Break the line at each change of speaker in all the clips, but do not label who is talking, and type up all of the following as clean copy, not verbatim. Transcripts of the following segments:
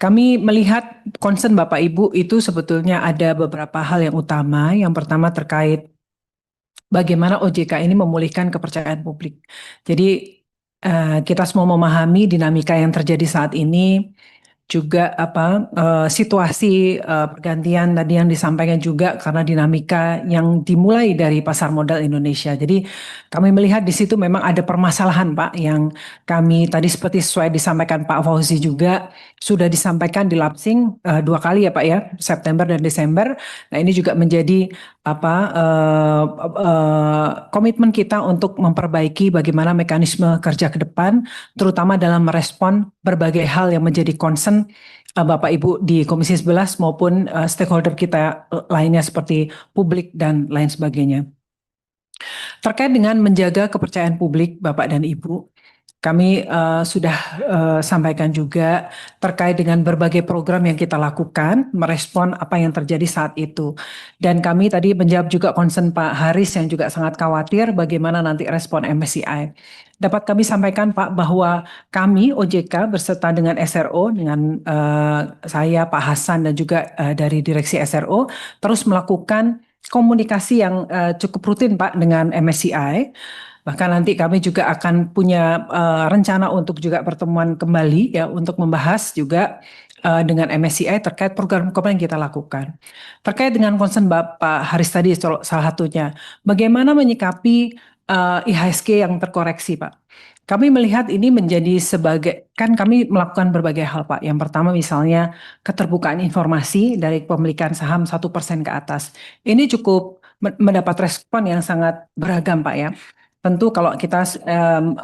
Kami melihat concern Bapak Ibu itu sebetulnya ada beberapa hal yang utama. Yang pertama terkait bagaimana OJK ini memulihkan kepercayaan publik. Jadi kita semua memahami dinamika yang terjadi saat ini, juga situasi pergantian tadi yang disampaikan juga karena dinamika yang dimulai dari pasar modal Indonesia. Jadi kami melihat di situ memang ada permasalahan Pak yang kami tadi seperti sesuai disampaikan Pak Fauzi juga sudah disampaikan di Lapsing 2 kali ya Pak ya, September dan Desember. Nah ini juga menjadi komitmen kita untuk memperbaiki bagaimana mekanisme kerja ke depan, terutama dalam merespon berbagai hal yang menjadi concern Bapak Ibu di Komisi 11 maupun stakeholder kita lainnya seperti publik dan lain sebagainya. Terkait dengan menjaga kepercayaan publik Bapak dan Ibu, kami sudah sampaikan juga terkait dengan berbagai program yang kita lakukan, merespon apa yang terjadi saat itu. Dan kami tadi menjawab juga concern Pak Haris yang juga sangat khawatir bagaimana nanti respon MSCI. Dapat kami sampaikan Pak bahwa kami OJK berserta dengan SRO, dengan saya Pak Hasan dan juga dari Direksi SRO terus melakukan komunikasi yang cukup rutin Pak dengan MSCI. Bahkan nanti kami juga akan punya rencana untuk juga pertemuan kembali ya untuk membahas juga dengan MSCI terkait program-program yang kita lakukan. Terkait dengan concern Bapak Haris tadi salah satunya, bagaimana menyikapi IHSG yang terkoreksi Pak? Kami melihat ini menjadi sebagai, kan kami melakukan berbagai hal Pak. Yang pertama misalnya keterbukaan informasi dari pemilikan saham 1% ke atas. Ini cukup mendapat respon yang sangat beragam Pak ya. Tentu kalau kita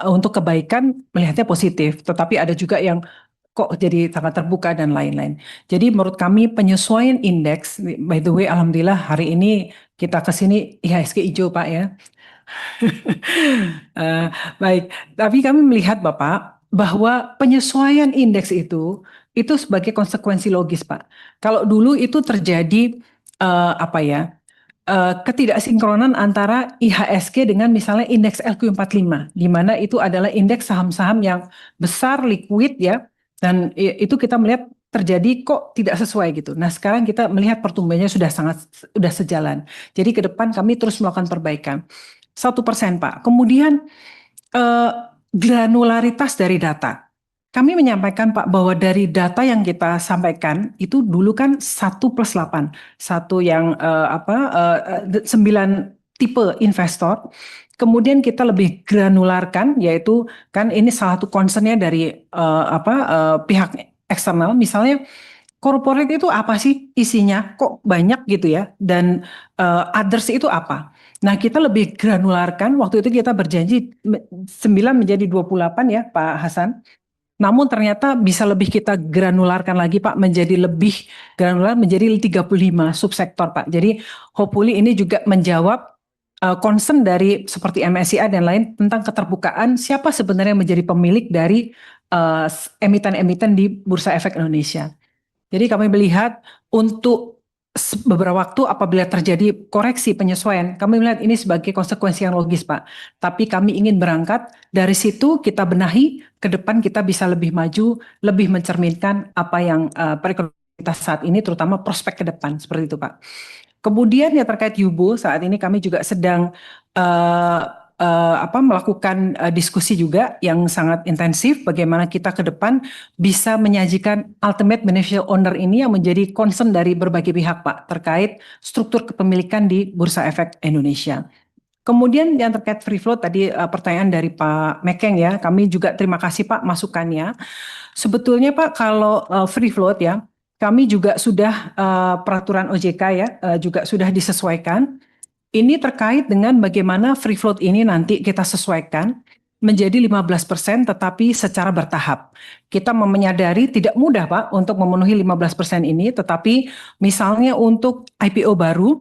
untuk kebaikan melihatnya positif, tetapi ada juga yang kok jadi sangat terbuka dan lain-lain. Jadi menurut kami penyesuaian indeks, by the way alhamdulillah hari ini kita ke sini IHSG hijau Pak ya. Baik, tapi kami melihat Bapak bahwa penyesuaian indeks itu sebagai konsekuensi logis Pak. Kalau dulu itu terjadi ketidaksinkronan antara IHSG dengan misalnya indeks LQ45, di mana itu adalah indeks saham-saham yang besar, liquid ya, dan itu kita melihat terjadi kok tidak sesuai gitu. Nah sekarang kita melihat pertumbuhannya sudah sejalan. Jadi ke depan kami terus melakukan perbaikan. 1% Pak. Kemudian granularitas dari data. Kami menyampaikan Pak bahwa dari data yang kita sampaikan itu dulu kan 1+8, satu yang 9 tipe investor. Kemudian kita lebih granularkan yaitu kan ini salah satu concernnya dari pihak eksternal, misalnya corporate itu apa sih isinya kok banyak gitu ya, dan others itu apa. Nah kita lebih granularkan, waktu itu kita berjanji 9 menjadi 28 ya Pak Hasan. Namun ternyata bisa lebih kita granularkan lagi Pak, menjadi lebih granular menjadi 35 subsektor Pak. Jadi hopefully ini juga menjawab concern dari seperti MSCI dan lain tentang keterbukaan siapa sebenarnya menjadi pemilik dari emiten-emiten di Bursa Efek Indonesia. Jadi kami melihat untuk beberapa waktu apabila terjadi koreksi penyesuaian, kami melihat ini sebagai konsekuensi yang logis Pak. Tapi kami ingin berangkat dari situ kita benahi, ke depan kita bisa lebih maju, lebih mencerminkan apa yang perekonomian kita saat ini, terutama prospek ke depan, seperti itu Pak. Kemudian ya terkait Yubo, saat ini kami juga sedang melakukan diskusi juga yang sangat intensif bagaimana kita ke depan bisa menyajikan ultimate beneficial owner ini yang menjadi concern dari berbagai pihak Pak terkait struktur kepemilikan di Bursa Efek Indonesia. Kemudian yang terkait free float tadi pertanyaan dari Pak Mekeng ya, kami juga terima kasih Pak masukannya. Sebetulnya Pak kalau free float ya, kami juga sudah peraturan OJK ya juga sudah disesuaikan. Ini terkait dengan bagaimana free float ini nanti kita sesuaikan menjadi 15% tetapi secara bertahap. Kita menyadari tidak mudah Pak untuk memenuhi 15% ini, tetapi misalnya untuk IPO baru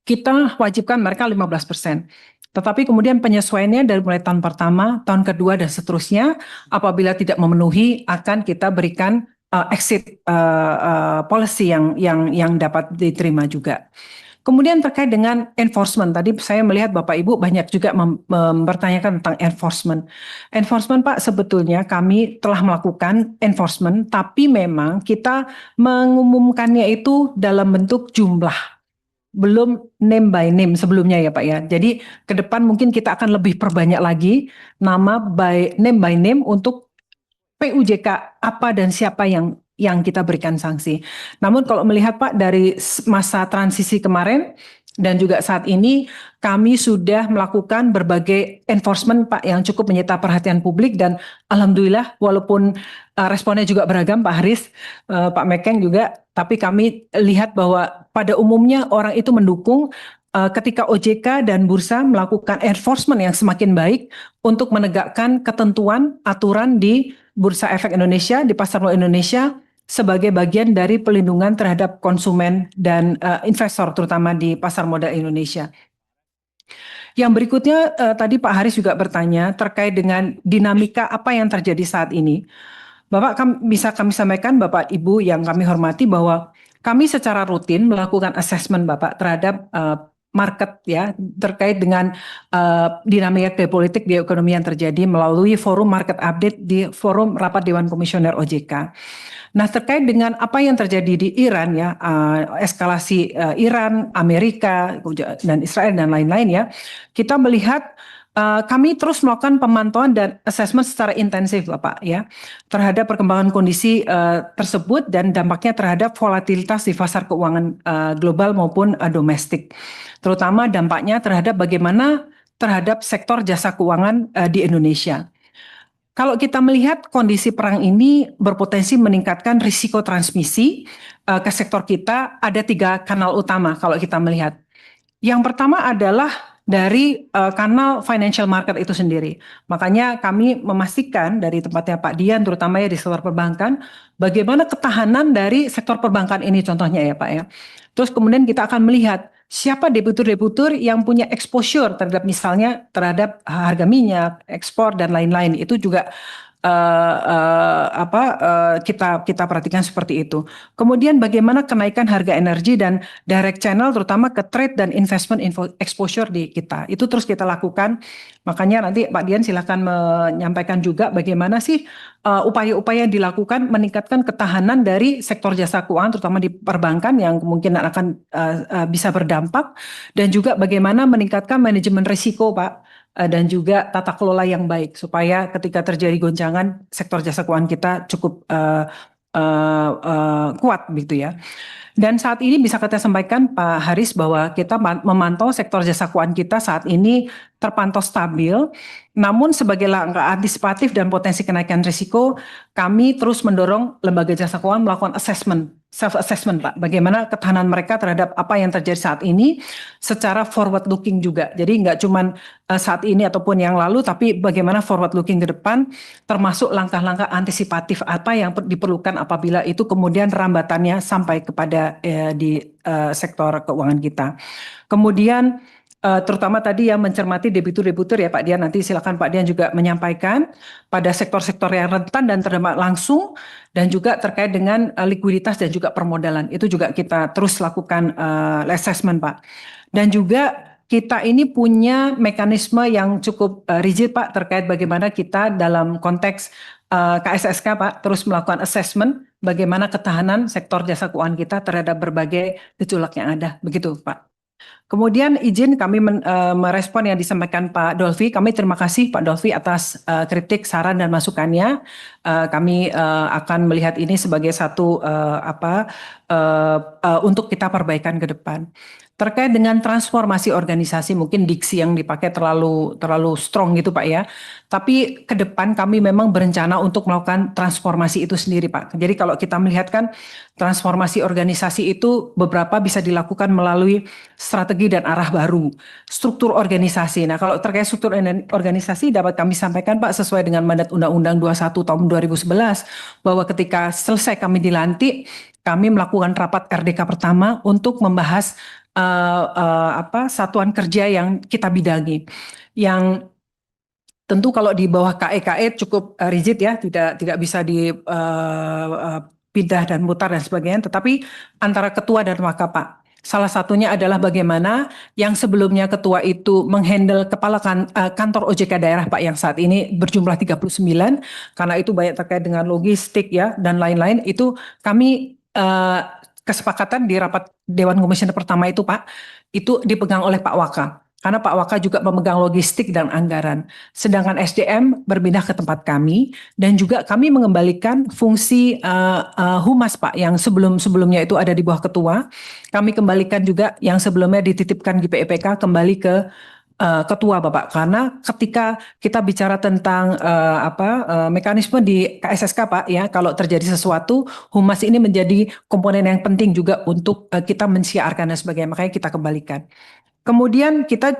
kita wajibkan mereka 15%. Tetapi kemudian penyesuaiannya dari mulai tahun pertama, tahun kedua dan seterusnya apabila tidak memenuhi akan kita berikan exit policy yang dapat diterima juga. Kemudian terkait dengan enforcement, tadi saya melihat Bapak Ibu banyak juga mempertanyakan tentang enforcement. Enforcement Pak, sebetulnya kami telah melakukan enforcement, tapi memang kita mengumumkannya itu dalam bentuk jumlah, belum name by name sebelumnya ya Pak ya. Jadi ke depan mungkin kita akan lebih perbanyak lagi nama by name untuk PUJK apa dan siapa yang kita berikan sanksi. Namun kalau melihat Pak dari masa transisi kemarin dan juga saat ini kami sudah melakukan berbagai enforcement Pak yang cukup menyita perhatian publik dan alhamdulillah walaupun responnya juga beragam Pak Haris, Pak Mekeng juga, tapi kami lihat bahwa pada umumnya orang itu mendukung ketika OJK dan bursa melakukan enforcement yang semakin baik untuk menegakkan ketentuan aturan di Bursa Efek Indonesia, di Pasar Modal Indonesia sebagai bagian dari pelindungan terhadap konsumen dan investor terutama di Pasar Modal Indonesia. Yang berikutnya tadi Pak Haris juga bertanya terkait dengan dinamika apa yang terjadi saat ini. Bapak bisa kami sampaikan Bapak Ibu yang kami hormati bahwa kami secara rutin melakukan assessment Bapak terhadap market ya terkait dengan dinamika geopolitik di ekonomi yang terjadi melalui forum market update di forum rapat Dewan Komisioner OJK. Nah terkait dengan apa yang terjadi di Iran ya eskalasi Iran, Amerika dan Israel dan lain-lain ya, kita melihat kami terus melakukan pemantauan dan assessment secara intensif Bapak ya terhadap perkembangan kondisi tersebut dan dampaknya terhadap volatilitas di pasar keuangan global maupun domestik. Terutama dampaknya terhadap bagaimana terhadap sektor jasa keuangan di Indonesia. Kalau kita melihat kondisi perang ini berpotensi meningkatkan risiko transmisi ke sektor kita, ada 3 kanal utama kalau kita melihat. Yang pertama adalah dari kanal financial market itu sendiri. Makanya kami memastikan dari tempatnya Pak Dian, terutama ya di sektor perbankan, bagaimana ketahanan dari sektor perbankan ini contohnya ya Pak ya. Terus kemudian kita akan melihat siapa debitur-debitur yang punya exposure terhadap misalnya terhadap harga minyak, ekspor dan lain-lain. Itu juga kita perhatikan seperti itu. Kemudian bagaimana kenaikan harga energi dan direct channel terutama ke trade dan investment exposure di kita. Itu terus kita lakukan. Makanya nanti Pak Dian silakan menyampaikan juga bagaimana sih upaya-upaya yang dilakukan meningkatkan ketahanan dari sektor jasa keuangan terutama di perbankan yang kemungkinan akan bisa berdampak dan juga bagaimana meningkatkan manajemen risiko Pak dan juga tata kelola yang baik supaya ketika terjadi goncangan sektor jasa keuangan kita cukup kuat begitu ya. Dan saat ini bisa kita sampaikan Pak Haris bahwa kita memantau sektor jasa keuangan kita saat ini terpantau stabil. Namun sebagai langkah antisipatif dan potensi kenaikan risiko, kami terus mendorong lembaga jasa keuangan melakukan assessment, self assessment Pak. Bagaimana ketahanan mereka terhadap apa yang terjadi saat ini secara forward looking juga. Jadi nggak cuma saat ini ataupun yang lalu, tapi bagaimana forward looking ke depan, termasuk langkah-langkah antisipatif apa yang diperlukan apabila itu kemudian rambatannya sampai kepada di sektor keuangan kita. Kemudian terutama tadi yang mencermati debitur-debitur ya Pak Dian, nanti silakan Pak Dian juga menyampaikan pada sektor-sektor yang rentan dan terdampak langsung dan juga terkait dengan likuiditas dan juga permodalan. Itu juga kita terus lakukan assessment Pak. Dan juga kita ini punya mekanisme yang cukup rigid Pak terkait bagaimana kita dalam konteks KSSK Pak terus melakukan assessment bagaimana ketahanan sektor jasa keuangan kita terhadap berbagai gejolak yang ada. Begitu Pak. Kemudian izin kami merespon yang disampaikan Pak Dolfi. Kami terima kasih Pak Dolfi atas kritik, saran dan masukannya. Kami akan melihat ini sebagai satu untuk kita perbaikan ke depan. Terkait dengan transformasi organisasi, mungkin diksi yang dipakai terlalu strong gitu Pak ya. Tapi ke depan kami memang berencana untuk melakukan transformasi itu sendiri Pak. Jadi kalau kita melihat kan transformasi organisasi itu beberapa bisa dilakukan melalui strategi dan arah baru. Struktur organisasi. Nah kalau terkait struktur organisasi dapat kami sampaikan Pak sesuai dengan mandat Undang-Undang 21 tahun 2011 bahwa ketika selesai kami dilantik, kami melakukan rapat RDK pertama untuk membahas satuan kerja yang kita bidangi. Yang tentu kalau di bawah KE cukup rigid ya, tidak bisa dipindah dan mutar dan sebagainya. Tetapi antara ketua dan wakapak Salah satunya adalah bagaimana yang sebelumnya ketua itu menghandle kepala kantor OJK daerah Pak yang saat ini berjumlah 39, karena itu banyak terkait dengan logistik ya dan lain-lain, itu kami kesepakatan di rapat Dewan Komisioner pertama itu Pak, itu dipegang oleh Pak Waka. Karena Pak Waka juga memegang logistik dan anggaran. Sedangkan SDM berpindah ke tempat kami, dan juga kami mengembalikan fungsi humas Pak yang sebelumnya itu ada di bawah ketua. Kami kembalikan juga yang sebelumnya dititipkan di PEPK kembali ke ketua Bapak, karena ketika kita bicara tentang mekanisme di KSSK Pak ya, kalau terjadi sesuatu, humas ini menjadi komponen yang penting juga untuk kita mensiarkan dan sebagainya, makanya kita kembalikan. Kemudian kita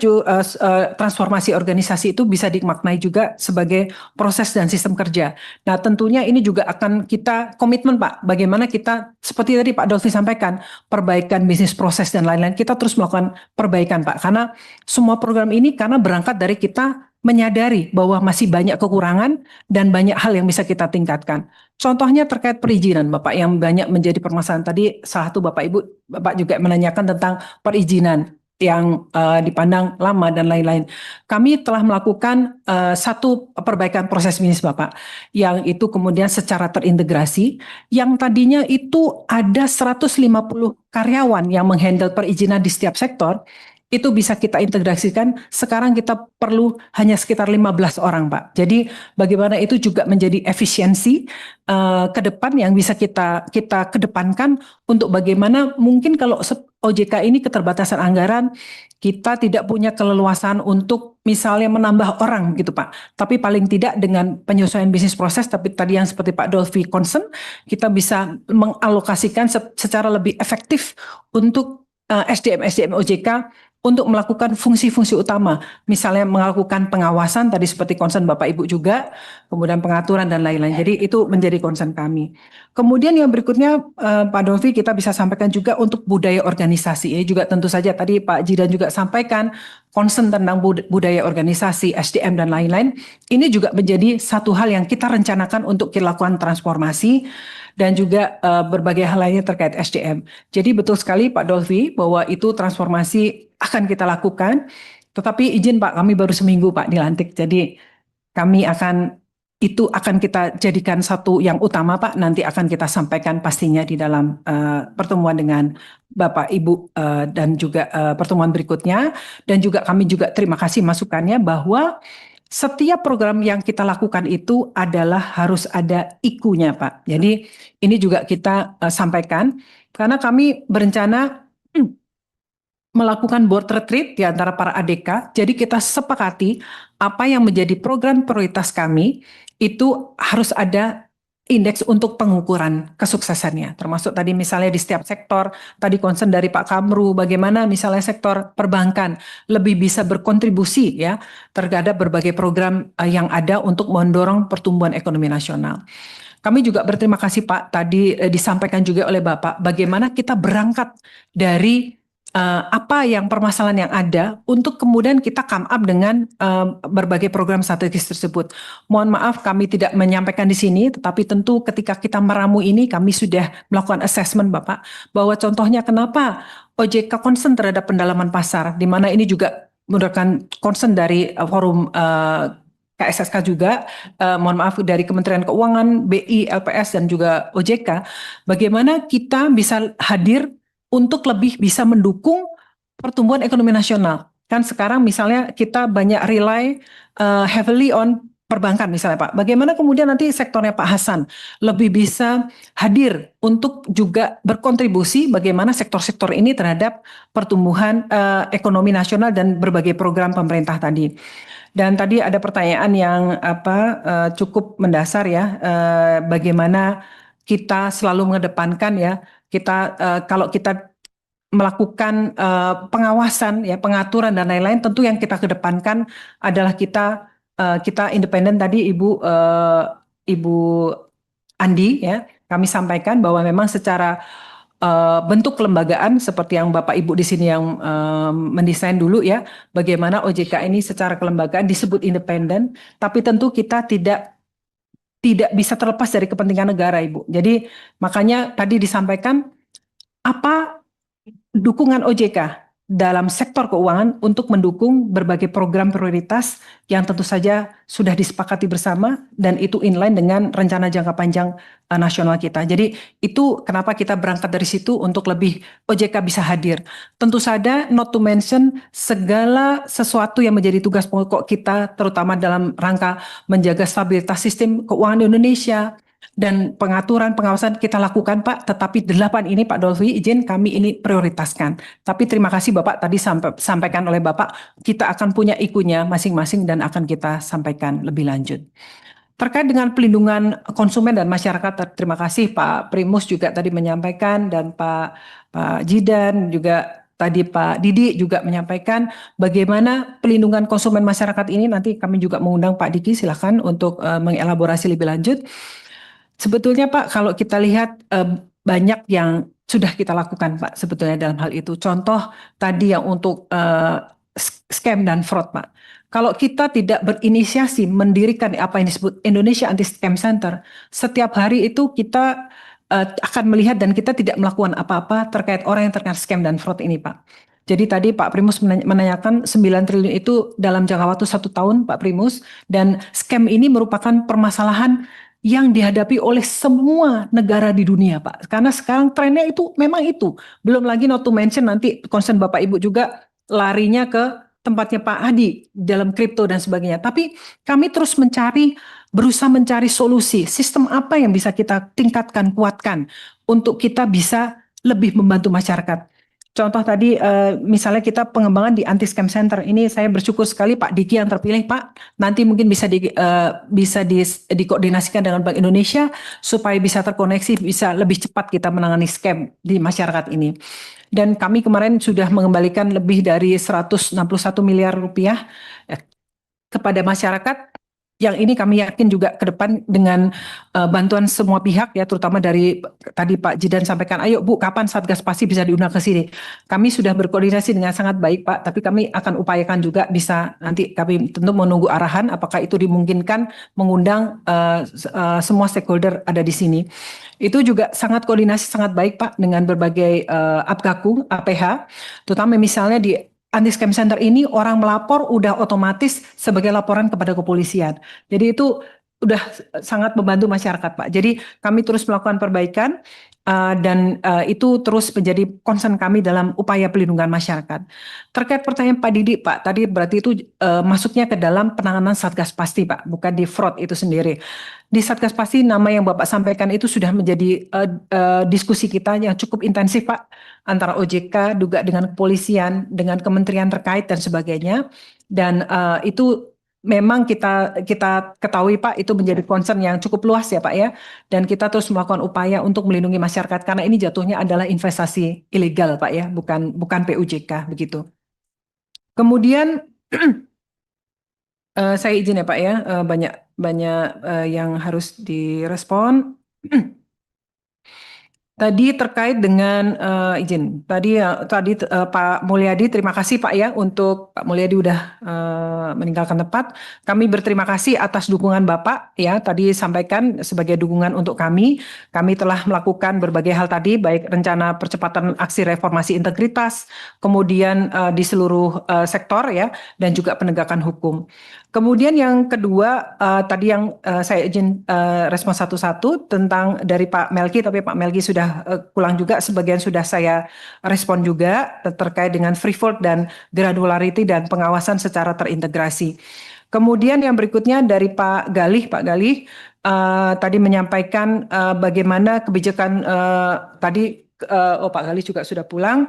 transformasi organisasi itu bisa dimaknai juga sebagai proses dan sistem kerja. Nah, tentunya ini juga akan kita komitmen Pak, bagaimana kita seperti tadi Pak Dolfi sampaikan, perbaikan bisnis proses dan lain-lain, kita terus melakukan perbaikan Pak, karena semua program ini karena berangkat dari kita menyadari bahwa masih banyak kekurangan dan banyak hal yang bisa kita tingkatkan. Contohnya terkait perizinan Bapak yang banyak menjadi permasalahan tadi, salah satu Bapak Ibu, Bapak juga menanyakan tentang perizinan yang dipandang lama dan lain-lain. Kami telah melakukan satu perbaikan proses bisnis Bapak, yang itu kemudian secara terintegrasi, yang tadinya itu ada 150 karyawan yang menghandle perizinan di setiap sektor, itu bisa kita integrasikan, sekarang kita perlu hanya sekitar 15 orang Pak. Jadi bagaimana itu juga menjadi efisiensi ke depan yang bisa kita kedepankan untuk bagaimana mungkin kalau OJK ini keterbatasan anggaran, kita tidak punya keleluasan untuk misalnya menambah orang gitu Pak. Tapi paling tidak dengan penyesuaian bisnis proses, tapi tadi yang seperti Pak Dolfi concern, kita bisa mengalokasikan secara lebih efektif untuk SDM OJK untuk melakukan fungsi-fungsi utama, misalnya melakukan pengawasan tadi seperti concern Bapak Ibu juga, kemudian pengaturan dan lain-lain. Jadi itu menjadi concern kami. Kemudian yang berikutnya Pak Dolfi, kita bisa sampaikan juga untuk budaya organisasi. Ini juga tentu saja tadi Pak Jidan juga sampaikan concern tentang budaya organisasi, SDM dan lain-lain. Ini juga menjadi satu hal yang kita rencanakan untuk dilakukan transformasi dan juga berbagai hal lainnya terkait SDM. Jadi betul sekali Pak Dolfi bahwa itu transformasi akan kita lakukan, tetapi izin Pak, kami baru seminggu Pak dilantik, jadi kami akan kita jadikan satu yang utama Pak, nanti akan kita sampaikan pastinya di dalam pertemuan dengan Bapak Ibu dan juga pertemuan berikutnya, dan juga kami juga terima kasih masukannya bahwa setiap program yang kita lakukan itu adalah harus ada IKU-nya Pak. Jadi ini juga kita sampaikan, karena kami berencana melakukan board retreat di antara para ADK. Jadi kita sepakati apa yang menjadi program prioritas kami, itu harus ada indeks untuk pengukuran kesuksesannya. Termasuk tadi misalnya di setiap sektor, tadi concern dari Pak Kamru, bagaimana misalnya sektor perbankan lebih bisa berkontribusi ya terhadap berbagai program yang ada untuk mendorong pertumbuhan ekonomi nasional. Kami juga berterima kasih Pak, tadi disampaikan juga oleh Bapak, bagaimana kita berangkat dari apa yang permasalahan yang ada untuk kemudian kita come up dengan berbagai program strategis tersebut. Mohon maaf kami tidak menyampaikan di sini, tetapi tentu ketika kita meramu ini kami sudah melakukan assessment Bapak, bahwa contohnya kenapa OJK concern terhadap pendalaman pasar, di mana ini juga merupakan concern dari forum KSSK juga, mohon maaf dari Kementerian Keuangan, BI, LPS, dan juga OJK, bagaimana kita bisa hadir untuk lebih bisa mendukung pertumbuhan ekonomi nasional. Kan sekarang misalnya kita banyak rely heavily on perbankan misalnya Pak. Bagaimana kemudian nanti sektornya Pak Hasan lebih bisa hadir untuk juga berkontribusi bagaimana sektor-sektor ini terhadap pertumbuhan ekonomi nasional dan berbagai program pemerintah tadi. Dan tadi ada pertanyaan yang cukup mendasar ya, bagaimana kita selalu mengedepankan ya, kita kalau kita melakukan pengawasan ya, pengaturan dan lain-lain, tentu yang kita kedepankan adalah kita independen. Tadi Ibu Andi ya, kami sampaikan bahwa memang secara bentuk kelembagaan seperti yang Bapak Ibu di sini yang mendesain dulu ya, bagaimana OJK ini secara kelembagaan disebut independen, tapi tentu kita tidak bisa terlepas dari kepentingan negara Ibu. Jadi makanya tadi disampaikan apa dukungan OJK dalam sektor keuangan untuk mendukung berbagai program prioritas yang tentu saja sudah disepakati bersama dan itu inline dengan rencana jangka panjang nasional kita. Jadi itu kenapa kita berangkat dari situ untuk lebih OJK bisa hadir. Tentu saja not to mention segala sesuatu yang menjadi tugas pokok kita terutama dalam rangka menjaga stabilitas sistem keuangan di Indonesia, dan pengaturan pengawasan kita lakukan Pak, tetapi 8 ini Pak Dolfi izin kami ini prioritaskan. Tapi terima kasih Bapak tadi sampaikan oleh Bapak, kita akan punya ikunya masing-masing dan akan kita sampaikan lebih lanjut. Terkait dengan pelindungan konsumen dan masyarakat, terima kasih Pak Primus juga tadi menyampaikan dan Pak Jidan juga tadi Pak Didi juga menyampaikan bagaimana pelindungan konsumen masyarakat ini. Nanti kami juga mengundang Pak Diki silakan untuk mengelaborasi lebih lanjut. Sebetulnya Pak, kalau kita lihat banyak yang sudah kita lakukan Pak sebetulnya dalam hal itu. Contoh tadi yang untuk scam dan fraud Pak. Kalau kita tidak berinisiasi mendirikan apa yang disebut Indonesia Anti Scam Center, setiap hari itu kita akan melihat dan kita tidak melakukan apa-apa terkait orang yang terkena scam dan fraud ini Pak. Jadi tadi Pak Primus menanyakan 9 triliun itu dalam jangka waktu 1 tahun Pak Primus, dan scam ini merupakan permasalahan yang dihadapi oleh semua negara di dunia Pak. Karena sekarang trennya itu memang itu. Belum lagi not to mention nanti concern Bapak Ibu juga larinya ke tempatnya Pak Hadi dalam kripto dan sebagainya. Tapi kami terus berusaha mencari solusi. Sistem apa yang bisa kita tingkatkan, kuatkan untuk kita bisa lebih membantu masyarakat. Contoh tadi misalnya kita pengembangan di anti scam center ini, saya bersyukur sekali Pak Diki yang terpilih Pak, nanti mungkin bisa dikoordinasikan dengan Bank Indonesia supaya bisa terkoneksi, bisa lebih cepat kita menangani scam di masyarakat ini. Dan kami kemarin sudah mengembalikan lebih dari 161 miliar rupiah kepada masyarakat. Yang ini kami yakin juga ke depan dengan bantuan semua pihak ya, terutama dari tadi Pak Jidan sampaikan, ayo Bu, kapan Satgas Pasti bisa diundang ke sini. Kami sudah berkoordinasi dengan sangat baik Pak, tapi kami akan upayakan juga bisa, nanti kami tentu menunggu arahan apakah itu dimungkinkan mengundang semua stakeholder ada di sini. Itu juga sangat koordinasi sangat baik Pak dengan berbagai APKAKU, APH, terutama misalnya di Anti Scam Center ini orang melapor udah otomatis sebagai laporan kepada kepolisian. Jadi itu udah sangat membantu masyarakat Pak. Jadi kami terus melakukan perbaikan dan itu terus menjadi concern kami dalam upaya pelindungan masyarakat. Terkait pertanyaan Pak Didi Pak, tadi berarti itu masuknya ke dalam penanganan Satgas Pasti Pak, bukan di fraud itu sendiri. Di Satgas Pasti nama yang Bapak sampaikan itu sudah menjadi diskusi kita yang cukup intensif Pak, antara OJK juga dengan kepolisian, dengan kementerian terkait dan sebagainya. Dan itu memang kita ketahui Pak, itu menjadi concern yang cukup luas ya Pak ya. Dan kita terus melakukan upaya untuk melindungi masyarakat karena ini jatuhnya adalah investasi ilegal Pak ya, bukan PUJK begitu. Kemudian saya izin ya Pak ya, banyak yang harus direspon. Tadi terkait dengan izin, tadi Pak Mulyadi, terima kasih Pak ya untuk Pak Mulyadi udah meninggalkan tempat. Kami berterima kasih atas dukungan Bapak ya, tadi sampaikan sebagai dukungan untuk kami. Kami telah melakukan berbagai hal tadi, baik rencana percepatan aksi reformasi integritas, kemudian di seluruh sektor ya, dan juga penegakan hukum. Kemudian yang kedua, tadi yang saya izin respon satu-satu tentang dari Pak Melki, tapi Pak Melki sudah pulang juga, sebagian sudah saya respon juga terkait dengan free float dan granularity dan pengawasan secara terintegrasi. Kemudian yang berikutnya dari Pak Galih tadi menyampaikan bagaimana kebijakan tadi. Pak Galih juga sudah pulang.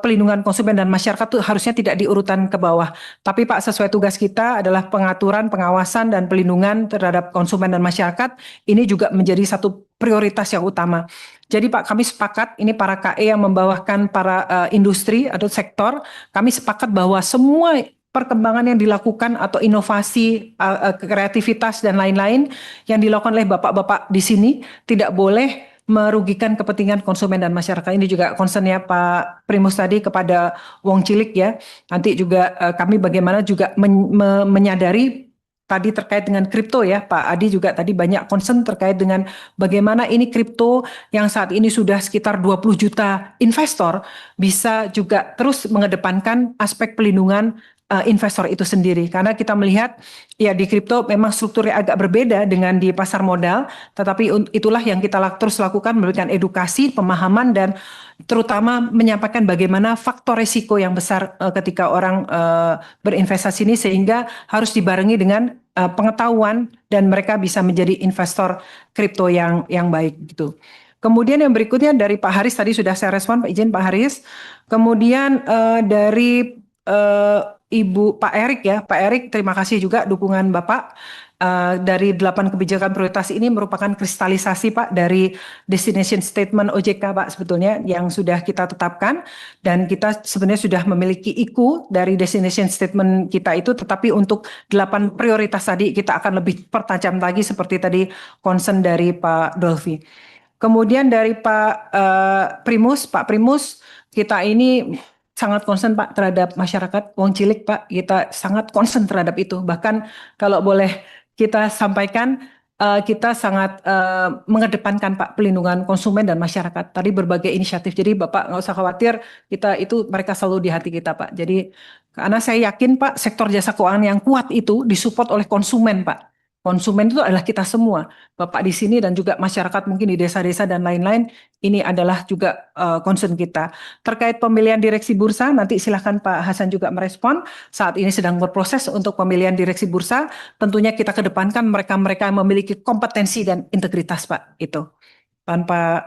Pelindungan konsumen dan masyarakat itu harusnya tidak diurutan ke bawah. Tapi Pak, sesuai tugas kita adalah pengaturan, pengawasan, dan pelindungan terhadap konsumen dan masyarakat. Ini juga menjadi satu prioritas yang utama. Jadi Pak, kami sepakat, ini para KE yang membawakan para industri atau sektor, kami sepakat bahwa semua perkembangan yang dilakukan atau inovasi, kreativitas, dan lain-lain yang dilakukan oleh bapak-bapak di sini tidak boleh merugikan kepentingan konsumen dan masyarakat. Ini juga concernnya Pak Primus tadi kepada Wong Cilik ya. Nanti juga kami bagaimana juga menyadari tadi terkait dengan kripto ya, Pak Adi juga tadi banyak concern terkait dengan bagaimana ini kripto yang saat ini sudah sekitar 20 juta investor bisa juga terus mengedepankan aspek pelindungan investor itu sendiri. Karena kita melihat ya di kripto memang strukturnya agak berbeda dengan di pasar modal, tetapi itulah yang kita terus lakukan, memberikan edukasi, pemahaman, dan terutama menyampaikan bagaimana faktor risiko yang besar ketika orang berinvestasi ini, sehingga harus dibarengi dengan pengetahuan dan mereka bisa menjadi investor kripto yang baik gitu. Kemudian yang berikutnya dari Pak Haris tadi sudah saya respon, Pak izin Pak Haris. Kemudian dari Ibu Pak Erik ya, Pak Erik terima kasih juga dukungan Bapak. Dari 8 kebijakan prioritas ini merupakan kristalisasi Pak dari destination statement OJK Pak sebetulnya yang sudah kita tetapkan, dan kita sebenarnya sudah memiliki IKU dari destination statement kita itu, tetapi untuk 8 prioritas tadi kita akan lebih pertajam lagi seperti tadi concern dari Pak Dolfi. Kemudian dari Pak Pak Primus, kita ini sangat concern Pak terhadap masyarakat wong cilik Pak, kita sangat concern terhadap itu. Bahkan kalau boleh kita sampaikan, kita sangat mengedepankan Pak pelindungan konsumen dan masyarakat. Tadi berbagai inisiatif, jadi Bapak nggak usah khawatir, kita itu mereka selalu di hati kita Pak. Jadi karena saya yakin Pak sektor jasa keuangan yang kuat itu disupport oleh konsumen Pak. Konsumen itu adalah kita semua, Bapak di sini dan juga masyarakat mungkin di desa-desa dan lain-lain. Ini adalah juga concern kita. Terkait pemilihan direksi bursa, nanti silahkan Pak Hasan juga merespon. Saat ini sedang berproses untuk pemilihan direksi bursa. Tentunya kita kedepankan mereka-mereka yang memiliki kompetensi dan integritas Pak, itu. Tanpa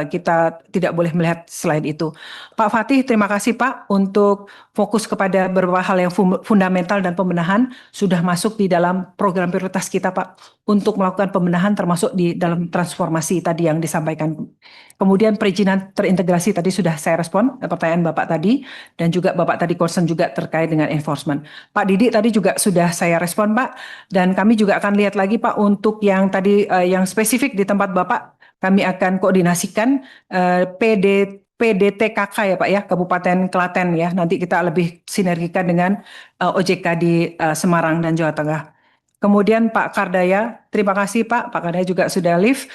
kita tidak boleh melihat selain itu. Pak Fatih, terima kasih Pak untuk fokus kepada beberapa hal yang fundamental dan pembenahan sudah masuk di dalam program prioritas kita Pak untuk melakukan pembenahan termasuk di dalam transformasi tadi yang disampaikan. Kemudian perizinan terintegrasi tadi sudah saya respon pertanyaan Bapak tadi, dan juga Bapak tadi concern juga terkait dengan enforcement. Pak Didik tadi juga sudah saya respon Pak, dan kami juga akan lihat lagi Pak untuk yang tadi yang spesifik di tempat Bapak. Kami akan koordinasikan PDTKK ya Pak ya, Kabupaten Klaten ya. Nanti kita lebih sinergikan dengan OJK di Semarang dan Jawa Tengah. Kemudian Pak Kardaya, terima kasih Pak. Pak Kardaya juga sudah live.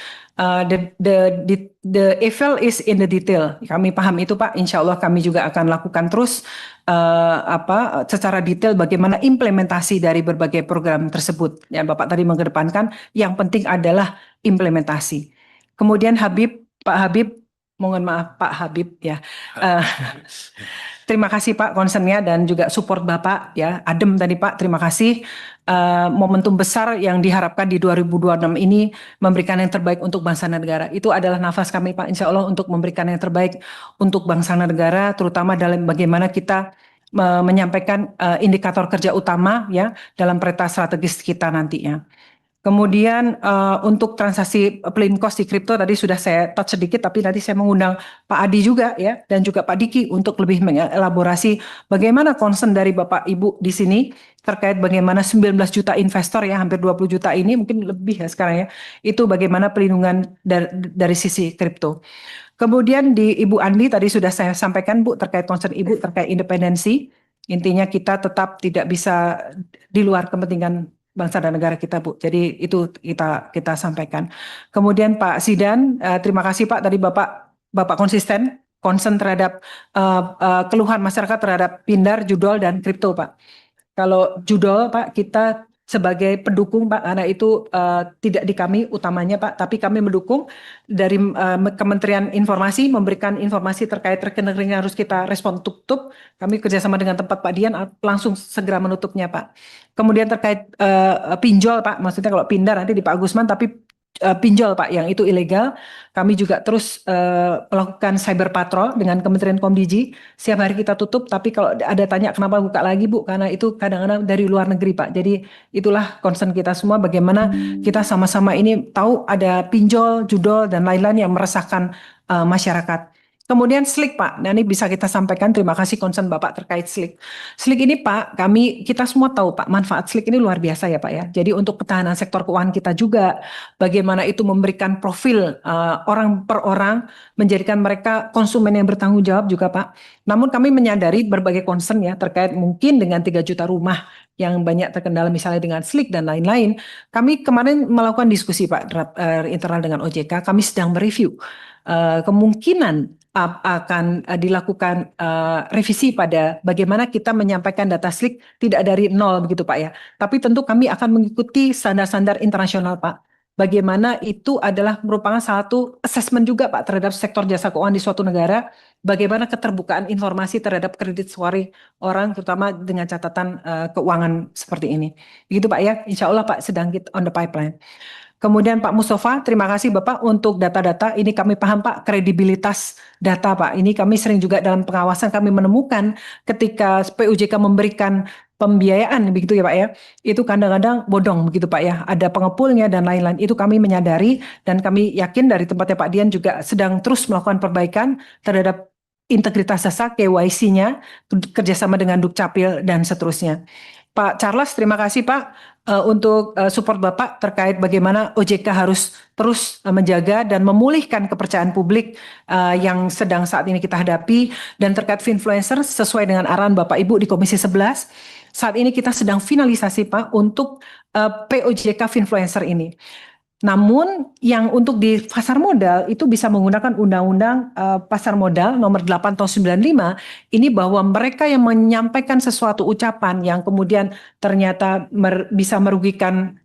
The evil is in the detail. Kami paham itu Pak. Insya Allah kami juga akan lakukan terus secara detail bagaimana implementasi dari berbagai program tersebut. Yang Bapak tadi mengedepankan, yang penting adalah implementasi. Kemudian Pak Habib, mohon maaf Pak Habib ya. Terima kasih Pak concernnya dan juga support Bapak ya. Adem tadi Pak, terima kasih. Momentum besar yang diharapkan di 2026 ini memberikan yang terbaik untuk bangsa dan negara. Itu adalah nafas kami Pak, insya Allah untuk memberikan yang terbaik untuk bangsa dan negara, terutama dalam bagaimana kita menyampaikan indikator kerja utama ya dalam peta strategis kita nantinya. Kemudian untuk transaksi plain cost di kripto tadi sudah saya touch sedikit, tapi nanti saya mengundang Pak Adi juga ya, dan juga Pak Diki untuk lebih mengelaborasi bagaimana concern dari Bapak Ibu di sini terkait bagaimana 19 juta investor ya, hampir 20 juta ini mungkin lebih ya sekarang ya, itu bagaimana pelindungan dari sisi kripto. Kemudian di Ibu Andi tadi sudah saya sampaikan Bu terkait concern Ibu terkait independensi. Intinya kita tetap tidak bisa di luar kepentingan bangsa dan negara kita Bu. Jadi itu kita sampaikan. Kemudian Pak Sidan, terima kasih Pak tadi Bapak konsisten concern terhadap keluhan masyarakat terhadap pindar, judol dan kripto Pak. Kalau judol Pak kita sebagai pendukung Pak, karena itu tidak di kami utamanya Pak, tapi kami mendukung dari Kementerian Informasi memberikan informasi terkait rekening yang harus kita respon tutup. Kami kerjasama dengan tempat Pak Dian langsung segera menutupnya Pak. Kemudian terkait pinjol Pak, maksudnya kalau pindar nanti di Pak Gusman, tapi pinjol Pak yang itu ilegal, kami juga terus melakukan cyber patrol dengan Kementerian Komdiji. Setiap hari kita tutup, tapi kalau ada tanya kenapa buka lagi Bu, karena itu kadang-kadang dari luar negeri Pak. Jadi itulah concern kita semua, bagaimana kita sama-sama ini tahu ada pinjol, judol dan lain-lain yang meresahkan masyarakat. Kemudian SLIK Pak, nah ini bisa kita sampaikan, terima kasih concern Bapak terkait SLIK. SLIK ini Pak, kita semua tahu Pak, manfaat SLIK ini luar biasa ya Pak ya. Jadi untuk ketahanan sektor keuangan kita juga, bagaimana itu memberikan profil orang per orang, menjadikan mereka konsumen yang bertanggung jawab juga Pak. Namun kami menyadari berbagai concern ya terkait mungkin dengan 3 juta rumah yang banyak terkendala misalnya dengan SLIK dan lain-lain. Kami kemarin melakukan diskusi Pak internal dengan OJK, kami sedang mereview kemungkinan akan dilakukan revisi pada bagaimana kita menyampaikan data SLIK tidak dari nol begitu Pak ya. Tapi tentu kami akan mengikuti standar-standar internasional Pak. Bagaimana itu adalah merupakan satu assessment juga Pak terhadap sektor jasa keuangan di suatu negara. Bagaimana keterbukaan informasi terhadap kredit scoring orang terutama dengan catatan keuangan seperti ini. Begitu Pak ya. Insya Allah Pak sedang on the pipeline. Kemudian Pak Mustafa, terima kasih Bapak untuk data-data. Ini kami paham Pak, kredibilitas data Pak. Ini kami sering juga dalam pengawasan kami menemukan ketika PUJK memberikan pembiayaan begitu ya Pak ya. Itu kadang-kadang bodong begitu Pak ya. Ada pengepulnya dan lain-lain. Itu kami menyadari dan kami yakin dari tempatnya Pak Dian juga sedang terus melakukan perbaikan terhadap integritas data KYC-nya, kerjasama dengan Dukcapil dan seterusnya. Pak Charles, terima kasih Pak untuk support Bapak terkait bagaimana OJK harus terus menjaga dan memulihkan kepercayaan publik yang sedang saat ini kita hadapi, dan terkait finfluencer sesuai dengan arahan Bapak Ibu di Komisi 11. Saat ini kita sedang finalisasi Pak untuk POJK finfluencer ini. Namun yang untuk di pasar modal itu bisa menggunakan Undang-Undang Pasar Modal nomor 8 tahun 95 ini, bahwa mereka yang menyampaikan sesuatu ucapan yang kemudian ternyata bisa merugikan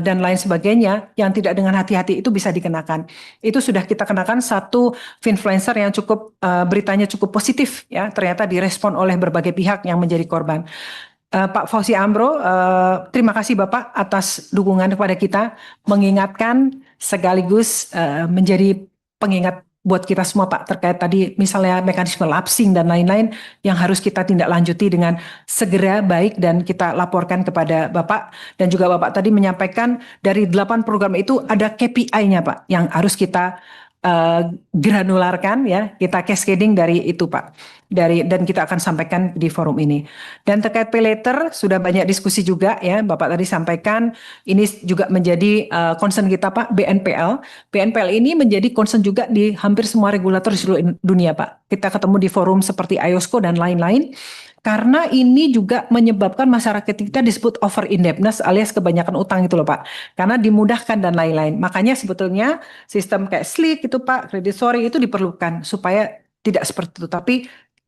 dan lain sebagainya yang tidak dengan hati-hati itu bisa dikenakan. Itu sudah kita kenakan satu finfluencer yang cukup beritanya cukup positif ya, ternyata direspon oleh berbagai pihak yang menjadi korban. Pak Fauzi Amro, terima kasih Bapak atas dukungan kepada kita, mengingatkan sekaligus menjadi pengingat buat kita semua Pak terkait tadi misalnya mekanisme lapsing dan lain-lain yang harus kita tindak lanjuti dengan segera baik dan kita laporkan kepada Bapak. Dan juga Bapak tadi menyampaikan dari 8 program itu ada KPI-nya Pak yang harus kita granularkan ya, kita cascading dari itu Pak, dan kita akan sampaikan di forum ini. Dan terkait pay later sudah banyak diskusi juga ya, Bapak tadi sampaikan ini juga menjadi concern kita Pak. BNPL ini menjadi concern juga di hampir semua regulator di seluruh dunia Pak. Kita ketemu di forum seperti IOSCO dan lain-lain. Karena ini juga menyebabkan masyarakat kita disebut over indebtedness alias kebanyakan utang itu loh Pak. Karena dimudahkan dan lain-lain. Makanya sebetulnya sistem kayak SLIK itu Pak, credit scoring itu diperlukan supaya tidak seperti itu. Tapi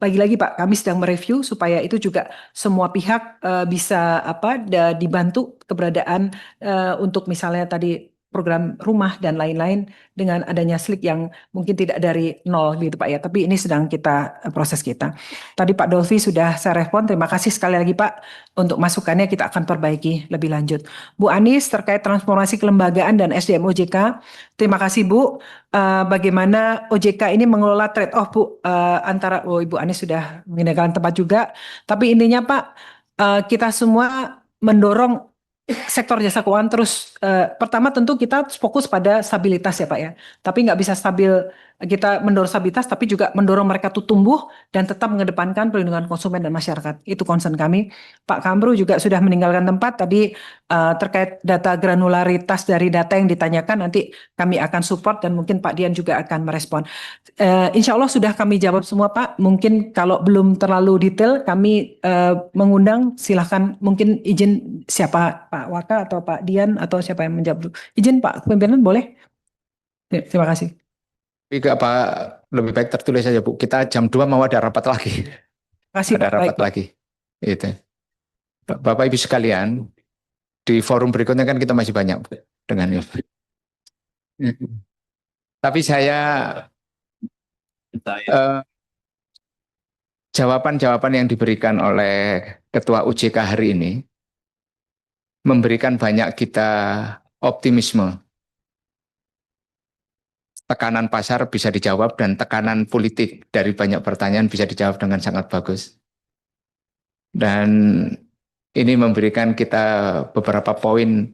lagi-lagi Pak, kami sedang mereview supaya itu juga semua pihak bisa dibantu keberadaan untuk misalnya tadi program rumah dan lain-lain dengan adanya SLIK yang mungkin tidak dari nol gitu Pak ya. Tapi ini sedang kita proses kita. Tadi Pak Dolvi sudah saya respon, terima kasih sekali lagi Pak untuk masukannya, kita akan perbaiki lebih lanjut. Bu Anis terkait transformasi kelembagaan dan SDM OJK, terima kasih Bu. Bagaimana OJK ini mengelola trade off Bu antara, Ibu Anis sudah meninggalkan tempat juga, tapi intinya Pak kita semua mendorong sektor jasa keuangan terus pertama tentu kita fokus pada stabilitas ya Pak ya, tapi nggak bisa stabil kita mendorong stabilitas tapi juga mendorong mereka tuh tumbuh dan tetap mengedepankan perlindungan konsumen dan masyarakat. Itu concern kami. Pak Kamru juga sudah meninggalkan tempat tadi terkait data granularitas dari data yang ditanyakan, nanti kami akan support dan mungkin Pak Dian juga akan merespon. Insya Allah sudah kami jawab semua Pak. Mungkin kalau belum terlalu detail kami mengundang, silahkan mungkin izin siapa, Pak Waka atau Pak Dian atau siapa yang menjawab dulu. Izin Pak Pimpinan boleh? Terima kasih.
Apa lebih baik tertulis saja Bu. Kita jam 2 mau ada rapat lagi.
Kasih,
ada
Pak.
rapat
Baik,
lagi. Itu. Bapak Ibu sekalian, di forum berikutnya kan kita masih banyak dengan ini. Tapi saya jawaban-jawaban yang diberikan oleh Ketua OJK hari ini memberikan banyak kita optimisme. Tekanan pasar bisa dijawab dan tekanan politik dari banyak pertanyaan bisa dijawab dengan sangat bagus. Dan ini memberikan kita beberapa poin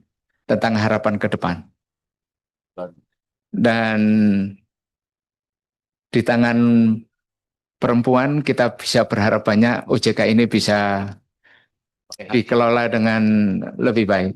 tentang harapan ke depan. Dan di tangan perempuan, kita bisa berharap banyak OJK ini bisa dikelola dengan lebih baik.